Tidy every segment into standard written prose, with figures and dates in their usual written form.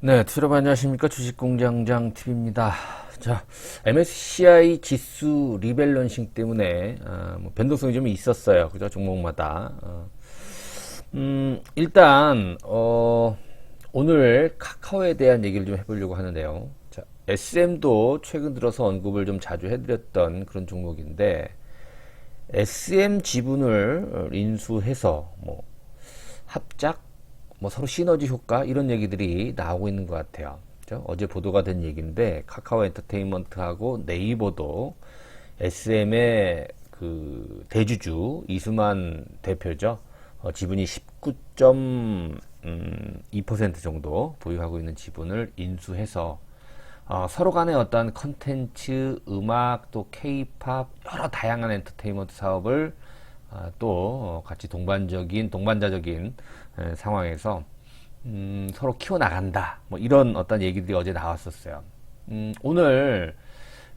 네, 여러분 안녕하십니까? 주식공장장 TV입니다. 자, MSCI 지수 리밸런싱 때문에 뭐 변동성이 좀 있었어요. 그죠? 종목마다. 일단 오늘 카카오에 대한 얘기를 좀 해보려고 하는데요. 자, SM도 최근 들어서 언급을 좀 자주 해드렸던 그런 종목인데 SM 지분을 인수해서 뭐 합작 뭐 서로 시너지 효과 이런 얘기들이 나오고 있는 것 같아요. 그렇죠? 어제 보도가 된 얘기인데 카카오 엔터테인먼트하고 네이버도 SM의 그 대주주 이수만 대표죠. 지분이 19.2% 정도 보유하고 있는 지분을 인수해서 서로 간의 어떤 컨텐츠, 음악, 또 K-팝 여러 다양한 엔터테인먼트 사업을 또 같이 동반자적인 상황에서 서로 키워나간다. 뭐 이런 어떤 얘기들이 어제 나왔었어요. 오늘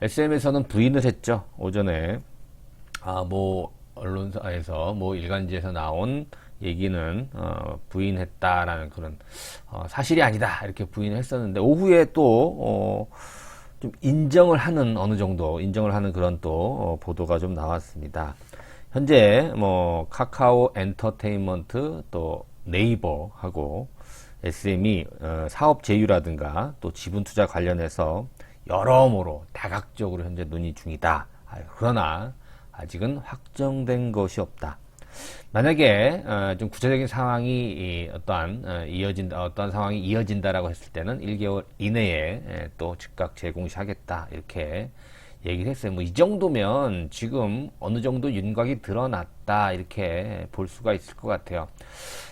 SM에서는 부인을 했죠. 오전에 뭐 언론사에서 뭐 일간지에서 나온 얘기는 부인했다라는 그런 사실이 아니다 이렇게 부인을 했었는데 오후에 또 좀 인정을 하는 어느 정도 인정을 하는 그런 또 보도가 좀 나왔습니다. 현재 뭐 카카오 엔터테인먼트 또 네이버하고 SM이 사업 제휴라든가 또 지분 투자 관련해서 여러모로 다각적으로 현재 논의 중이다. 그러나 아직은 확정된 것이 없다. 만약에 좀 구체적인 상황이 어떠한 상황이 이어진다라고 했을 때는 1개월 이내에 또 즉각 재공시하겠다 이렇게 얘기를 했어요. 뭐 이 정도면 지금 어느 정도 윤곽이 드러났다 이렇게 볼 수가 있을 것 같아요.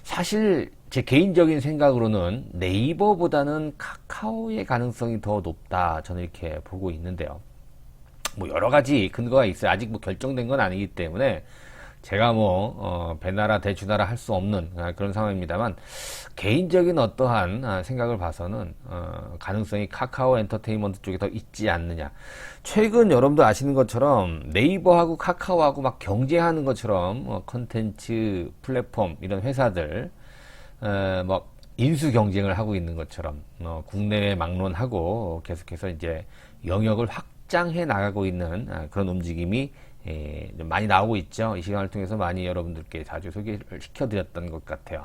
사실 제 개인적인 생각으로는 네이버보다는 카카오의 가능성이 더 높다 저는 이렇게 보고 있는데요. 뭐 여러 가지 근거가 있어요. 아직 뭐 결정된 건 아니기 때문에 제가 뭐 배나라 대주나라 할 수 없는 그런 상황입니다만 개인적인 어떠한 생각을 봐서는 가능성이 카카오 엔터테인먼트 쪽에 더 있지 않느냐. 최근 여러분도 아시는 것처럼 네이버하고 카카오하고 막 경쟁하는 것처럼 컨텐츠 플랫폼 이런 회사들 뭐 인수 경쟁을 하고 있는 것처럼 국내에 막론하고 계속해서 이제 영역을 확장해 나가고 있는 그런 움직임이 좀 많이 나오고 있죠. 이 시간을 통해서 많이 여러분들께 자주 소개를 시켜드렸던 것 같아요.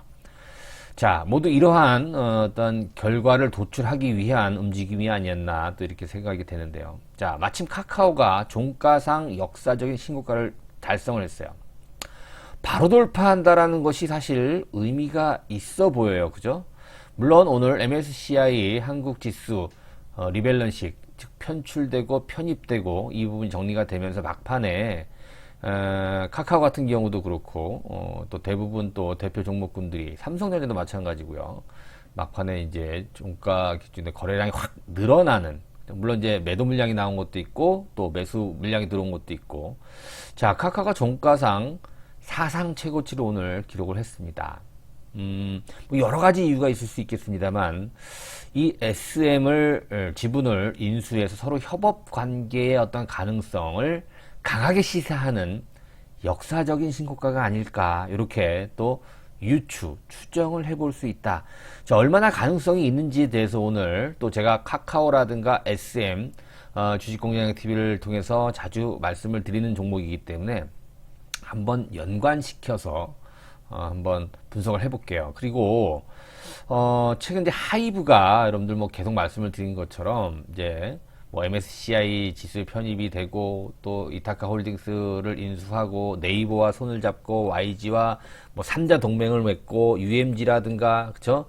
자, 모두 이러한 어떤 결과를 도출하기 위한 움직임이 아니었나 또 이렇게 생각이 되는데요. 자, 마침 카카오가 종가상 역사적인 신고가를 달성을 했어요. 바로 돌파한다라는 것이 사실 의미가 있어 보여요. 그죠? 물론 오늘 MSCI 한국 지수 리밸런싱 즉 편출되고 편입되고 이 부분 정리가 되면서 막판에 카카오 같은 경우도 그렇고 또 대부분 또 대표 종목군들이 삼성전자도 마찬가지고요. 막판에 이제 종가 기준에 거래량이 확 늘어나는 물론 이제 매도 물량이 나온 것도 있고 또 매수 물량이 들어온 것도 있고 자 카카오가 종가상 사상 최고치를 오늘 기록을 했습니다. 뭐 여러 가지 이유가 있을 수 있겠습니다만 이 SM을 지분을 인수해서 서로 협업 관계의 어떤 가능성을 강하게 시사하는 역사적인 신고가가 아닐까 이렇게 또 추정을 해볼 수 있다. 자, 얼마나 가능성이 있는지에 대해서 오늘 또 제가 카카오라든가 SM 주식공장 TV를 통해서 자주 말씀을 드리는 종목이기 때문에 한번 연관시켜서 한번 분석을 해볼게요. 그리고 최근 이제 하이브가 여러분들 뭐 계속 말씀을 드린 것처럼 이제 뭐 MSCI 지수에 편입이 되고 또 이타카 홀딩스를 인수하고 네이버와 손을 잡고 YG와 뭐 3자 동맹을 맺고 UMG라든가 그쵸?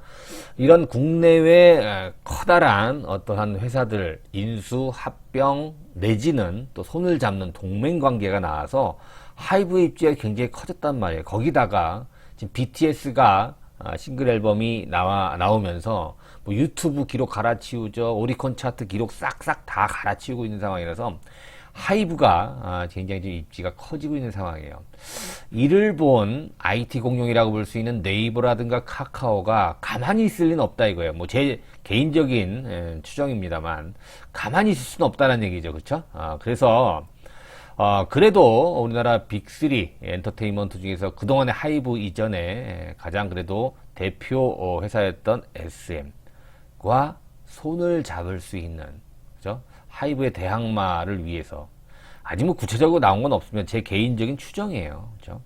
이런 국내외 커다란 어떠한 회사들 인수 합병 내지는 또 손을 잡는 동맹 관계가 나와서 하이브의 입지가 굉장히 커졌단 말이에요. 거기다가 지금 BTS가 싱글 앨범이 나오면서 뭐 유튜브 기록 갈아치우죠. 오리콘 차트 기록 싹싹 다 갈아치우고 있는 상황이라서 하이브가 굉장히 좀 입지가 커지고 있는 상황이에요. 이를 본 IT 공룡이라고 볼 수 있는 네이버라든가 카카오가 가만히 있을 리는 없다 이거예요. 뭐 제 개인적인 추정입니다만 가만히 있을 수는 없다는 얘기죠. 그렇죠? 그래서 그래도 우리나라 빅3 엔터테인먼트 중에서 그동안의 하이브 이전에 가장 그래도 대표 회사였던 SM 과 손을 잡을 수 있는, 그죠? 하이브의 대항마를 위해서. 아직 뭐 구체적으로 나온 건 없으면 제 개인적인 추정이에요. 그죠?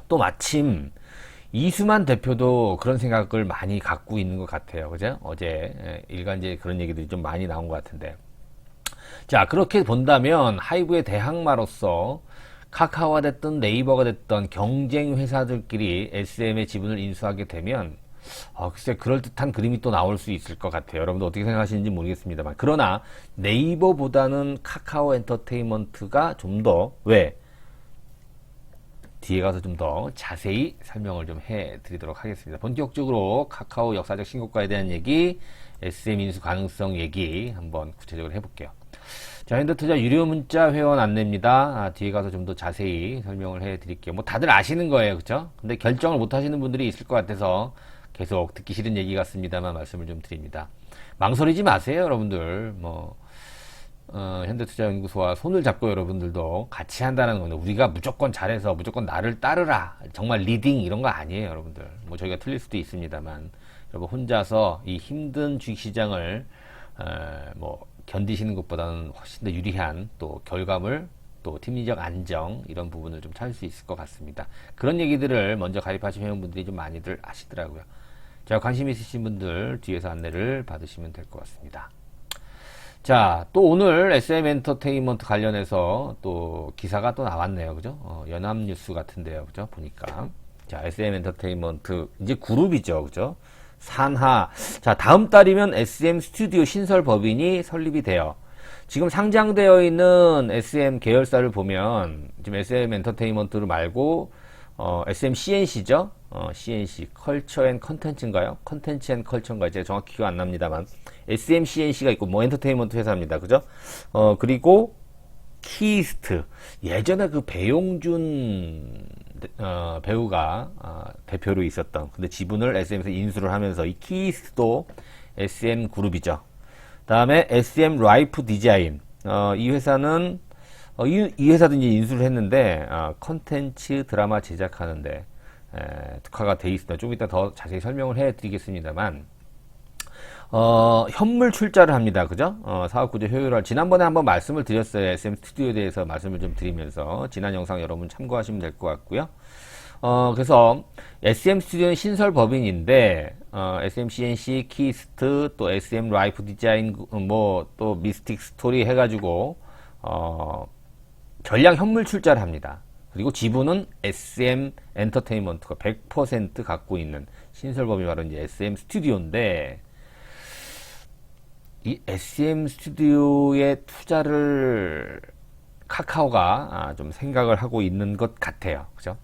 또 마침 이수만 대표도 그런 생각을 많이 갖고 있는 것 같아요. 그죠? 어제 일간지에 그런 얘기들이 좀 많이 나온 것 같은데. 자, 그렇게 본다면 하이브의 대항마로서 카카오가 됐든 네이버가 됐든 경쟁 회사들끼리 SM의 지분을 인수하게 되면 글쎄 그럴듯한 그림이 또 나올 수 있을 것 같아요. 여러분들 어떻게 생각하시는지 모르겠습니다만, 그러나 네이버보다는 카카오 엔터테인먼트가 좀 더, 왜? 뒤에 가서 좀 더 자세히 설명을 좀 해드리도록 하겠습니다. 본격적으로 카카오 역사적 신고가에 대한 얘기, SM 인수 가능성 얘기 한번 구체적으로 해볼게요. 자, 현대투자 유료 문자 회원 안내입니다. 뒤에 가서 좀 더 자세히 설명을 해드릴게요. 뭐 다들 아시는 거예요, 그쵸? 근데 결정을 못 하시는 분들이 있을 것 같아서 계속 듣기 싫은 얘기 같습니다만 말씀을 좀 드립니다. 망설이지 마세요, 여러분들. 현대투자연구소와 손을 잡고 여러분들도 같이 한다는 건데, 우리가 무조건 잘해서 무조건 나를 따르라, 정말 리딩 이런 거 아니에요, 여러분들. 뭐 저희가 틀릴 수도 있습니다만, 여러분 혼자서 이 힘든 주식시장을 견디시는 것보다는 훨씬 더 유리한 또 결과물, 또 심리적 안정, 이런 부분을 좀 찾을 수 있을 것 같습니다. 그런 얘기들을 먼저 가입하신 회원분들이 좀 많이들 아시더라고요. 자, 관심 있으신 분들 뒤에서 안내를 받으시면 될 것 같습니다. 자, 또 오늘 SM 엔터테인먼트 관련해서 또 기사가 또 나왔네요. 그죠? 연합뉴스 같은데요. 그죠? 보니까. 자, SM 엔터테인먼트, 이제 그룹이죠. 그죠? 산하. 자, 다음 달이면 SM 스튜디오 신설 법인이 설립이 돼요. 지금 상장되어 있는 SM 계열사를 보면, 지금 SM 엔터테인먼트를 말고, SM CNC죠? CNC, 컬처 앤 컨텐츠인가요? 컨텐츠 앤 컬처인가요? 제가 정확히 기억 안 납니다만. SM CNC가 있고, 뭐 엔터테인먼트 회사입니다. 그죠? 그리고, 키이스트. 예전에 그 배용준, 배우가, 대표로 있었던, 근데 지분을 SM에서 인수를 하면서 이 키이스트도 SM 그룹이죠. 다음에 SM 라이프 디자인. 이 회사는, 이 회사도 이제 인수를 했는데, 컨텐츠 드라마 제작하는데, 특화가 돼 있습니다. 좀 이따 더 자세히 설명을 해 드리겠습니다만, 현물 출자를 합니다. 그죠? 사업구조 효율화. 지난번에 한번 말씀을 드렸어요. SM 스튜디오에 대해서 말씀을 좀 드리면서, 지난 영상 여러분 참고하시면 될 것 같고요. 그래서, SM 스튜디오는 신설 법인인데, SM CNC, 키스트, 또 SM 라이프 디자인, 또 미스틱 스토리 해가지고, 전량 현물 출자를 합니다. 그리고 지분은 SM 엔터테인먼트가 100% 갖고 있는 신설법이 바로 이제 SM 스튜디오인데, 이 SM 스튜디오의 투자를 카카오가 좀 생각을 하고 있는 것 같아요. 그죠?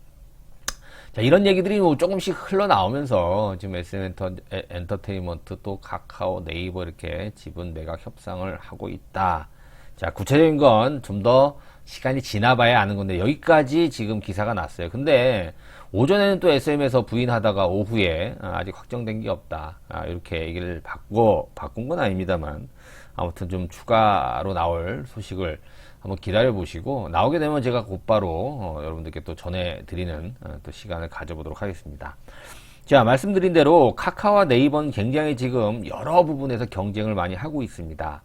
자, 이런 얘기들이 뭐 조금씩 흘러나오면서 지금 SM 엔터테인먼트 또 카카오, 네이버 이렇게 지분 매각 협상을 하고 있다. 자, 구체적인 건 좀 더 시간이 지나봐야 아는 건데, 여기까지 지금 기사가 났어요. 근데 오전에는 또 SM에서 부인하다가 오후에 아직 확정된 게 없다, 이렇게 얘기를 바꾼 건 아닙니다만, 아무튼 좀 추가로 나올 소식을 한번 기다려 보시고, 나오게 되면 제가 곧바로 여러분들께 또 전해드리는 또 시간을 가져보도록 하겠습니다. 자, 말씀드린 대로 카카오와 네이버는 굉장히 지금 여러 부분에서 경쟁을 많이 하고 있습니다.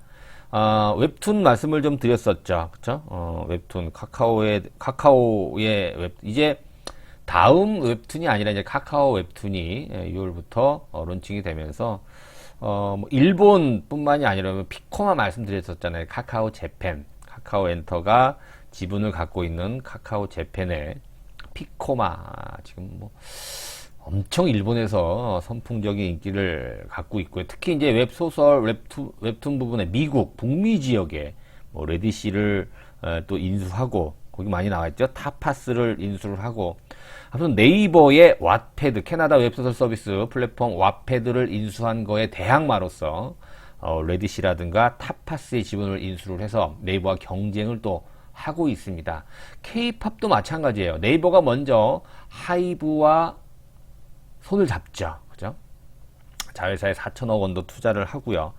웹툰 말씀을 좀 드렸었죠. 그쵸? 웹툰, 카카오의 이제 다음 웹툰이 아니라 이제 카카오 웹툰이 6월부터 론칭이 되면서, 일본뿐만이 아니라 피코마 말씀드렸었잖아요. 카카오 재팬. 카카오 엔터가 지분을 갖고 있는 카카오 재팬의 피코마. 지금 뭐, 엄청 일본에서 선풍적인 인기를 갖고 있고요. 특히 이제 웹소설, 웹툰 부분에 미국, 북미 지역에 뭐 레디시를 또 인수하고, 거기 많이 나와있죠. 타파스를 인수를 하고, 아무튼 네이버의 왓패드, 캐나다 웹소설 서비스 플랫폼 왓패드를 인수한 거에 대항마로서 레디시라든가 타파스의 지분을 인수를 해서 네이버와 경쟁을 또 하고 있습니다. K-팝도 마찬가지예요. 네이버가 먼저 하이브와 손을 잡죠. 그죠? 자회사에 4천억 원도 투자를 하고요.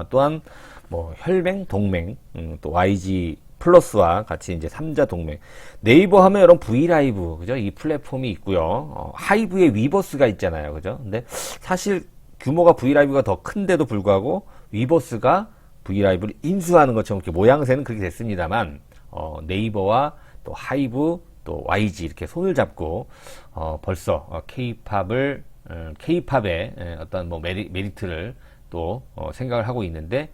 또한 뭐 혈맹, 동맹, 또 YG 플러스와 같이 이제 3자 동맹. 네이버 하면 여러분 브이라이브, 그죠? 이 플랫폼이 있고요. 하이브의 위버스가 있잖아요. 그죠? 근데 사실 규모가 브이라이브가 더 큰데도 불구하고 위버스가 브이라이브를 인수하는 것처럼 이렇게 모양새는 그렇게 됐습니다만 네이버와 또 하이브 또 YG 이렇게 손을 잡고 벌써 K-팝의 어떤 뭐 메리트를 또 생각을 하고 있는데,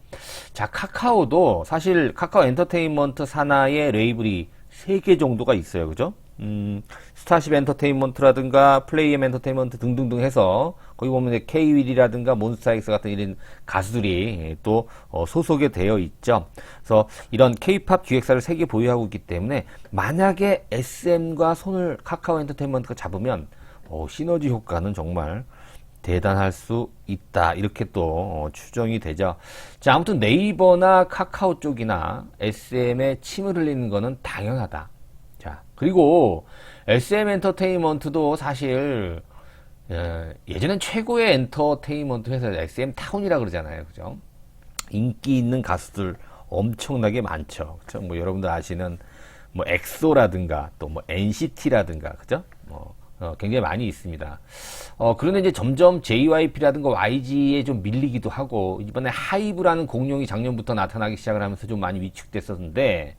자, 카카오도 사실 카카오 엔터테인먼트 산하의 레이블이 3개 정도가 있어요. 그죠? 스타쉽 엔터테인먼트라든가 플레이엠 엔터테인먼트 등등등 해서 거기 보면 K-윌이라든가 몬스타엑스 같은 이런 가수들이 또 소속이 되어 있죠. 그래서 이런 K-팝 기획사를 3개 보유하고 있기 때문에 만약에 SM과 손을 카카오 엔터테인먼트가 잡으면 시너지 효과는 정말 대단할 수 있다, 이렇게 또 추정이 되죠. 자, 아무튼 네이버나 카카오 쪽이나 SM에 침을 흘리는 거는 당연하다. 자, 그리고 SM 엔터테인먼트도 사실 예전엔 최고의 엔터테인먼트 회사 SM 타운이라 그러잖아요. 그죠? 인기 있는 가수들 엄청나게 많죠. 그죠? 뭐 여러분들 아시는 뭐 엑소라든가 또 뭐 NCT라든가, 그죠? 굉장히 많이 있습니다. 그런데 이제 점점 JYP라든가 YG에 좀 밀리기도 하고, 이번에 하이브라는 공룡이 작년부터 나타나기 시작을 하면서 좀 많이 위축됐었는데,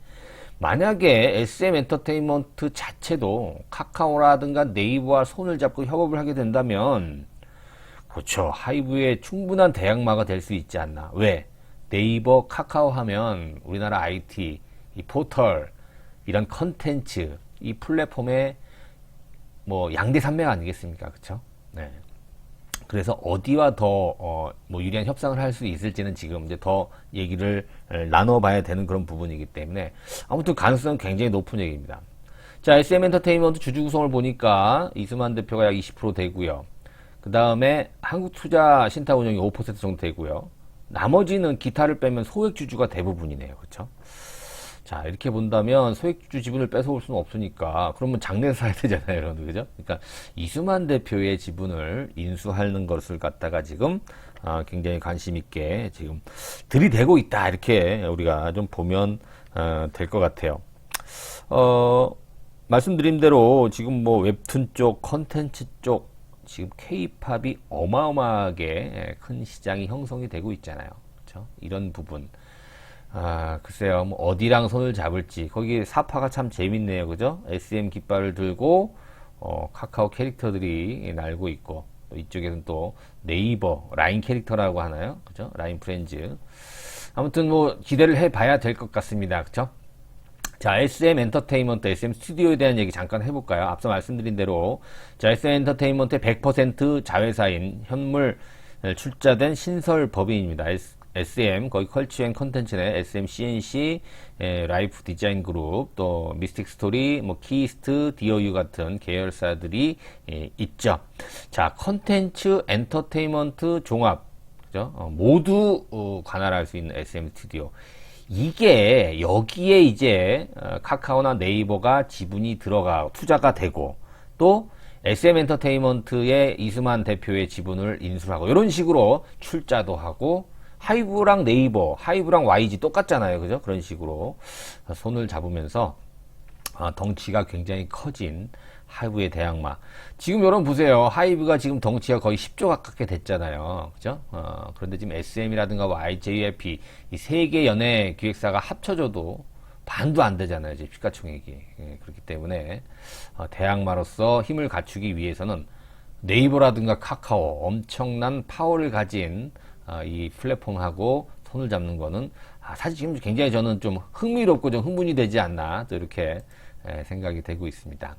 만약에 SM 엔터테인먼트 자체도 카카오라든가 네이버와 손을 잡고 협업을 하게 된다면, 그렇죠, 하이브의 충분한 대항마가 될 수 있지 않나. 왜? 네이버, 카카오 하면 우리나라 IT, 이 포털, 이런 컨텐츠, 이 플랫폼의 뭐 양대 산맥 아니겠습니까? 그쵸? 네. 그래서 어디와 더 뭐 유리한 협상을 할 수 있을지는 지금 이제 더 얘기를 나눠봐야 되는 그런 부분이기 때문에 아무튼 가능성은 굉장히 높은 얘기입니다. 자, SM 엔터테인먼트 주주 구성을 보니까 이수만 대표가 약 20% 되고요. 그 다음에 한국투자 신탁운용이 5% 정도 되고요. 나머지는 기타를 빼면 소액주주가 대부분이네요. 그쵸? 자, 이렇게 본다면 소액주주 지분을 뺏어올 수는 없으니까 그러면 장내에서 사야 되잖아요, 여러분들. 그죠? 그러니까 이수만 대표의 지분을 인수하는 것을 갖다가 지금 굉장히 관심 있게 지금 들이대고 있다, 이렇게 우리가 좀 보면 될 것 같아요. 말씀드린 대로 지금 뭐 웹툰 쪽, 컨텐츠 쪽 지금 K-팝이 어마어마하게 큰 시장이 형성이 되고 있잖아요. 그렇죠? 이런 부분. 글쎄요, 뭐 어디랑 손을 잡을지. 거기 사파가 참 재밌네요. 그죠? SM 깃발을 들고, 카카오 캐릭터들이 날고 있고, 또 이쪽에는 또 네이버, 라인 캐릭터라고 하나요? 그죠? 라인 프렌즈. 아무튼 뭐 기대를 해봐야 될 것 같습니다. 그죠? 자, SM 엔터테인먼트, SM 스튜디오에 대한 얘기 잠깐 해볼까요? 앞서 말씀드린 대로, 자, SM 엔터테인먼트의 100% 자회사인 현물 출자된 신설 법인입니다. SM, 거기 컬치 앤 컨텐츠네, SM CNC, 라이프 디자인 그룹, 또 미스틱 스토리, 뭐 키스트, DOU 같은 계열사들이 있죠. 자, 컨텐츠, 엔터테인먼트 종합, 그죠? 모두 관할할 수 있는 SM 스튜디오. 이게 여기에 이제 카카오나 네이버가 지분이 들어가 투자가 되고, 또 SM 엔터테인먼트의 이수만 대표의 지분을 인수하고, 이런 식으로 출자도 하고, 하이브랑 네이버, 하이브랑 YG 똑같잖아요. 그죠? 그런 식으로 손을 잡으면서 덩치가 굉장히 커진 하이브의 대항마. 지금 여러분 보세요. 하이브가 지금 덩치가 거의 10조 가깝게 됐잖아요. 그죠? 그런데 지금 SM이라든가 JYP 이 세 개 연예 기획사가 합쳐져도 반도 안 되잖아요. 이제 시가총액이. 그렇기 때문에 대항마로서 힘을 갖추기 위해서는 네이버라든가 카카오 엄청난 파워를 가진 이 플랫폼하고 손을 잡는 거는 사실 지금 굉장히 저는 좀 흥미롭고 좀 흥분이 되지 않나, 또 이렇게 생각이 되고 있습니다.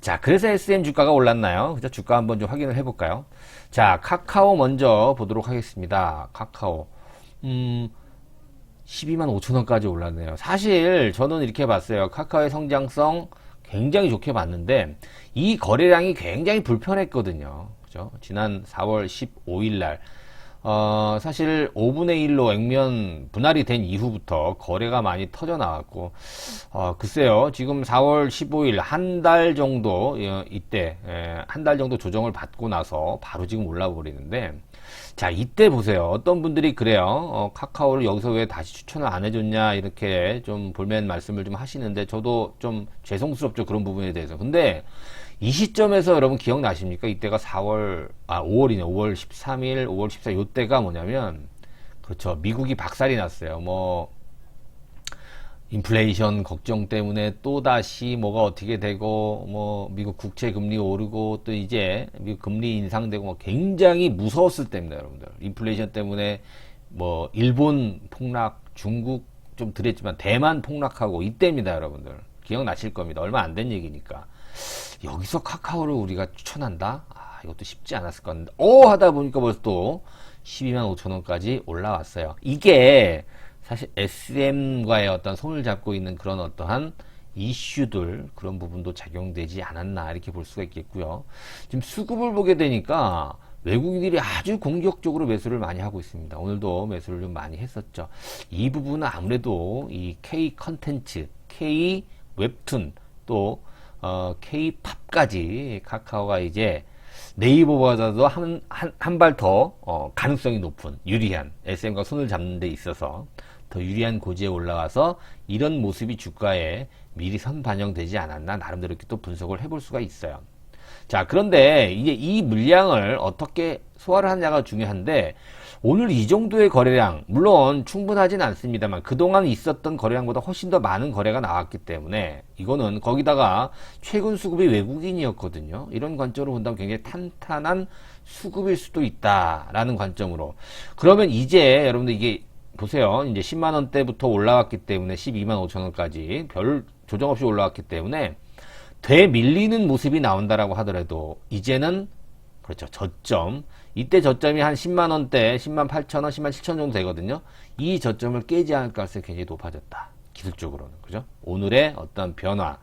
자, 그래서 SM 주가가 올랐나요? 그죠? 주가 한번 좀 확인을 해볼까요? 자, 카카오 먼저 보도록 하겠습니다. 카카오 12만 5천원까지 올랐네요. 사실 저는 이렇게 봤어요. 카카오의 성장성 굉장히 좋게 봤는데 이 거래량이 굉장히 불편했거든요. 그죠? 지난 4월 15일 날 사실 5분의 1로 액면 분할이 된 이후부터 거래가 많이 터져 나왔고, 글쎄요, 지금 4월 15일 한 달 정도, 이때, 한 달 정도 조정을 받고 나서 바로 지금 올라버리는데, 자, 이때 보세요. 어떤 분들이 그래요. 카카오를 여기서 왜 다시 추천을 안 해줬냐, 이렇게 좀 볼멘 말씀을 좀 하시는데, 저도 좀 죄송스럽죠. 그런 부분에 대해서. 근데, 이 시점에서 여러분 기억나십니까? 이때가 5월이네. 5월 13일, 5월 14일, 요때가 뭐냐면, 그렇죠. 미국이 박살이 났어요. 뭐, 인플레이션 걱정 때문에 또다시 뭐가 어떻게 되고, 뭐, 미국 국채 금리 오르고, 또 이제 미국 금리 인상되고, 뭐 굉장히 무서웠을 때입니다, 여러분들. 인플레이션 때문에 뭐, 일본 폭락, 중국 좀 드렸지만, 대만 폭락하고, 이때입니다, 여러분들. 기억나실 겁니다. 얼마 안 된 얘기니까. 여기서 카카오를 우리가 추천한다? 아, 이것도 쉽지 않았을 것 같은데, 하다 보니까 벌써 또 12만 5천 원까지 올라왔어요. 이게, 사실 SM과의 어떤 손을 잡고 있는 그런 어떠한 이슈들, 그런 부분도 작용되지 않았나 이렇게 볼 수가 있겠고요. 지금 수급을 보게 되니까 외국인들이 아주 공격적으로 매수를 많이 하고 있습니다. 오늘도 매수를 좀 많이 했었죠. 이 부분은 아무래도 이 K 컨텐츠, K 웹툰, 또 K 팝까지 카카오가 이제 네이버보다도 한 발 더 가능성이 높은 유리한 SM과 손을 잡는 데 있어서 더 유리한 고지에 올라와서 이런 모습이 주가에 미리 선반영되지 않았나 나름대로 이렇게 또 분석을 해볼 수가 있어요. 자, 그런데 이제 이 물량을 어떻게 소화를 하느냐가 중요한데, 오늘 이 정도의 거래량, 물론 충분하진 않습니다만 그동안 있었던 거래량보다 훨씬 더 많은 거래가 나왔기 때문에, 이거는 거기다가 최근 수급이 외국인이었거든요. 이런 관점으로 본다면 굉장히 탄탄한 수급일 수도 있다라는 관점으로. 그러면 이제 여러분들 이게 보세요. 이제 10만원대부터 올라왔기 때문에 12만 5천원까지 별 조정 없이 올라왔기 때문에 되밀리는 모습이 나온다라고 하더라도 이제는 그렇죠. 저점. 이때 저점이 한 10만원대, 10만 8천원, 10만 7천원 정도 되거든요. 이 저점을 깨지 않을 가능성이 굉장히 높아졌다. 기술적으로는. 그죠? 오늘의 어떤 변화,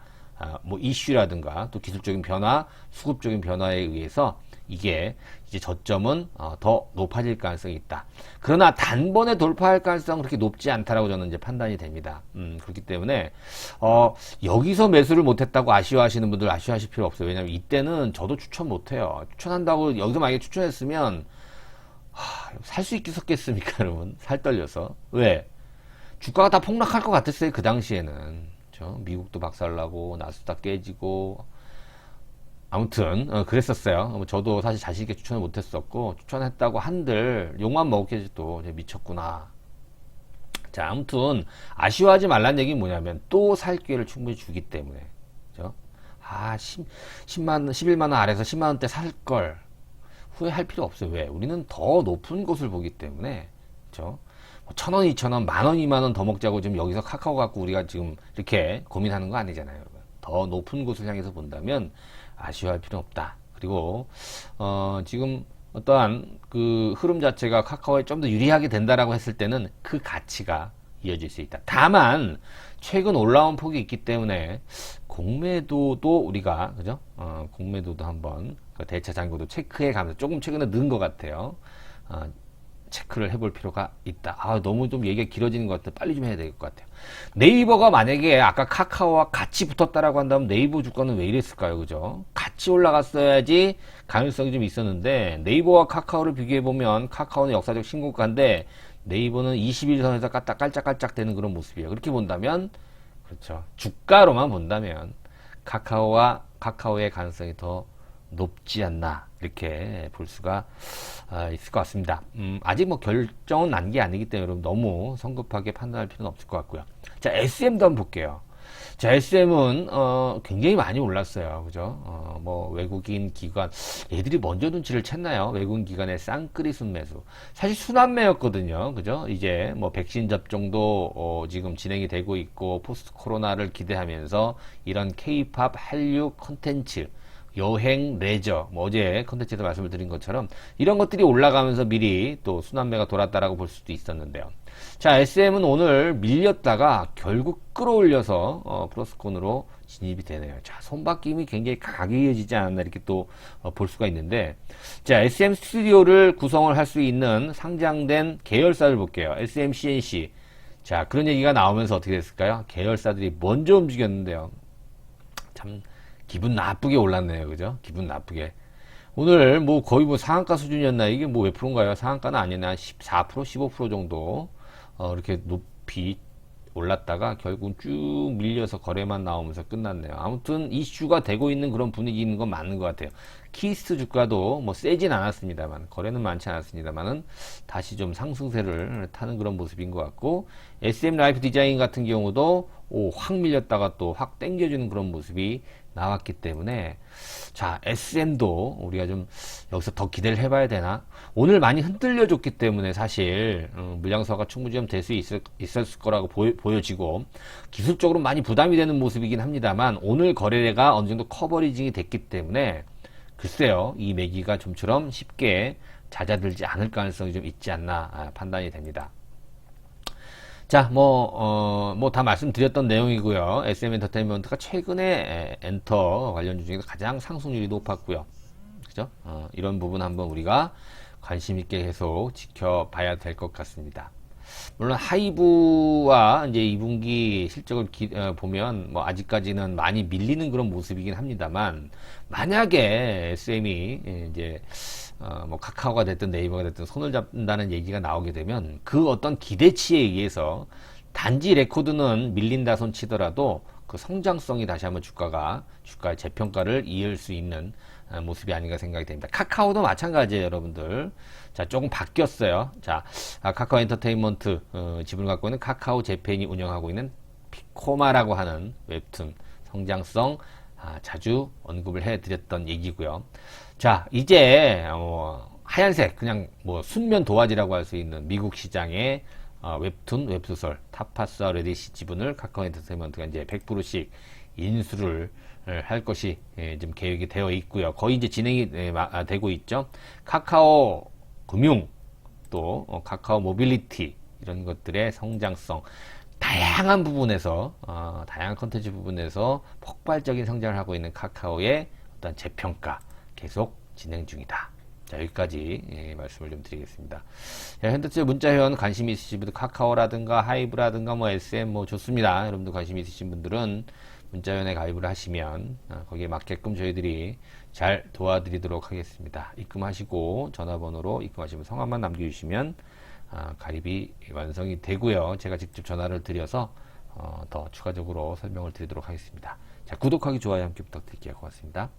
뭐 이슈라든가 또 기술적인 변화, 수급적인 변화에 의해서 이게 이제 저점은 더 높아질 가능성이 있다. 그러나 단번에 돌파할 가능성은 그렇게 높지 않다라고 저는 이제 판단이 됩니다. 그렇기 때문에 여기서 매수를 못했다고 아쉬워하시는 분들 아쉬워하실 필요 없어요. 왜냐하면 이때는 저도 추천 못해요. 추천한다고 여기서 만약에 추천했으면 살 수 있겠습니까, 여러분? 살 떨려서. 왜? 주가가 다 폭락할 것 같았어요, 그 당시에는. 그렇죠? 미국도 박살나고 나스닥 깨지고. 아무튼 그랬었어요. 저도 사실 자신있게 추천을 못했었고, 추천했다고 한들 욕만 먹겠지 또 미쳤구나. 자, 아무튼 아쉬워하지 말란 얘기는 뭐냐면 또 살 기회를 충분히 주기 때문에. 그죠? 11만원 아래에서 10만원대 살걸 후회할 필요 없어요. 왜? 우리는 더 높은 곳을 보기 때문에. 그죠? 1,000원, 2,000원, 만원, 2만원 더 먹자고 지금 여기서 카카오 갖고 우리가 지금 이렇게 고민하는 거 아니잖아요. 더 높은 곳을 향해서 본다면 아쉬워할 필요 없다. 그리고 지금 어떠한 그 흐름 자체가 카카오에 좀 더 유리하게 된다라고 했을 때는 그 가치가 이어질 수 있다. 다만 최근 올라온 폭이 있기 때문에 공매도도 우리가 그죠? 공매도도 한번 대차 잔고도 체크해 가면서 조금 최근에 는 것 같아요. 체크를 해볼 필요가 있다. 너무 좀 얘기가 길어지는 것 같아. 빨리 좀 해야 될 것 같아요. 네이버가 만약에 아까 카카오와 같이 붙었다라고 한다면 네이버 주가는 왜 이랬을까요? 그죠? 같이 올라갔어야지 가능성이 좀 있었는데, 네이버와 카카오를 비교해보면 카카오는 역사적 신고가인데 네이버는 21선에서 깔짝깔짝 되는 그런 모습이에요. 그렇게 본다면, 그렇죠. 주가로만 본다면 카카오의 가능성이 더 높지 않나 이렇게 볼 수가 있을 것 같습니다. 아직 뭐 결정은 난 게 아니기 때문에 여러분 너무 성급하게 판단할 필요는 없을 것 같고요. 자, SM도 한번 볼게요. 자, SM은 굉장히 많이 올랐어요. 그죠? 뭐 외국인 기관 얘들이 먼저 눈치를 챘나요? 외국인 기관의 쌍끌이 순매수. 사실 순환매였거든요. 그죠? 이제 뭐 백신 접종도 지금 진행이 되고 있고 포스트 코로나를 기대하면서 이런 K-팝 한류 콘텐츠, 여행, 레저, 뭐 어제 컨텐츠에서 말씀을 드린 것처럼 이런 것들이 올라가면서 미리 또 순환매가 돌았다라고 볼 수도 있었는데요. 자, SM은 오늘 밀렸다가 결국 끌어올려서 플러스권으로 진입이 되네요. 자, 손바뀜이 굉장히 강하게 이어지지 않았나 이렇게 또 볼 수가 있는데, 자, SM 스튜디오를 구성을 할 수 있는 상장된 계열사를 볼게요. SM CNC. 자, 그런 얘기가 나오면서 어떻게 됐을까요? 계열사들이 먼저 움직였는데요. 참 기분 나쁘게 올랐네요. 그죠? 기분 나쁘게. 오늘 뭐 거의 뭐 상한가 수준이었나? 이게 뭐 몇 프로인가요? 상한가는 아니나 14%, 15% 정도 이렇게 높이 올랐다가 결국 쭉 밀려서 거래만 나오면서 끝났네요. 아무튼 이슈가 되고 있는 그런 분위기인 건 맞는 것 같아요. 키스트 주가도 뭐 세진 않았습니다만, 거래는 많지 않았습니다만은 다시 좀 상승세를 타는 그런 모습인 것 같고, SM 라이프 디자인 같은 경우도 확 밀렸다가 또 확 당겨주는 그런 모습이 나왔기 때문에, 자, SM도 우리가 좀 여기서 더 기대를 해봐야 되나? 오늘 많이 흔들려 줬기 때문에 사실 물량서가 충분히 좀 될 수 있었을 거라고 보여지고, 기술적으로 많이 부담이 되는 모습이긴 합니다만, 오늘 거래가 어느 정도 커버리징이 됐기 때문에 글쎄요, 이 매기가 좀처럼 쉽게 잦아들지 않을 가능성이 좀 있지 않나 판단이 됩니다. 자, 뭐 다 말씀드렸던 내용이고요. SM 엔터테인먼트가 최근에 엔터 관련주 중에서 가장 상승률이 높았고요. 그죠? 이런 부분 한번 우리가 관심 있게 계속 지켜봐야 될 것 같습니다. 물론 하이브와 이제 2분기 실적을 보면 뭐 아직까지는 많이 밀리는 그런 모습이긴 합니다만, 만약에 SM이 이제 뭐 카카오가 됐든 네이버가 됐든 손을 잡는다는 얘기가 나오게 되면 그 어떤 기대치에 의해서 단지 레코드는 밀린다 손 치더라도 그 성장성이 다시 한번 주가의 재평가를 이을 수 있는 모습이 아닌가 생각이 됩니다. 카카오도 마찬가지예요, 여러분들. 자, 조금 바뀌었어요. 자, 카카오 엔터테인먼트 지분을 갖고 있는 카카오 재팬이 운영하고 있는 피코마라고 하는 웹툰 성장성 자주 언급을 해드렸던 얘기고요. 자, 이제 하얀색 그냥 뭐 순면 도화지라고 할 수 있는 미국 시장의 웹툰 웹소설 타파스와 레디시 지분을 카카오 엔터테인먼트가 이제 100%씩 인수를 할 것이 지금 계획이 되어 있고요. 거의 이제 진행이 되고 있죠. 카카오 금융 또 카카오 모빌리티 이런 것들의 성장성 다양한 부분에서 다양한 컨텐츠 부분에서 폭발적인 성장을 하고 있는 카카오의 어떤 재평가 계속 진행 중이다. 자, 여기까지 말씀을 좀 드리겠습니다. 자, 현대차 문자회원 관심 있으신 분들 카카오라든가 하이브라든가 뭐 SM 뭐 좋습니다. 여러분들 관심 있으신 분들은 문자회원에 가입을 하시면 거기에 맞게끔 저희들이 잘 도와드리도록 하겠습니다. 입금하시고 전화번호로 입금하시면 성함만 남겨주시면 가입이 완성이 되고요. 제가 직접 전화를 드려서 더 추가적으로 설명을 드리도록 하겠습니다. 자, 구독하기, 좋아요 함께 부탁드릴게요. 고맙습니다.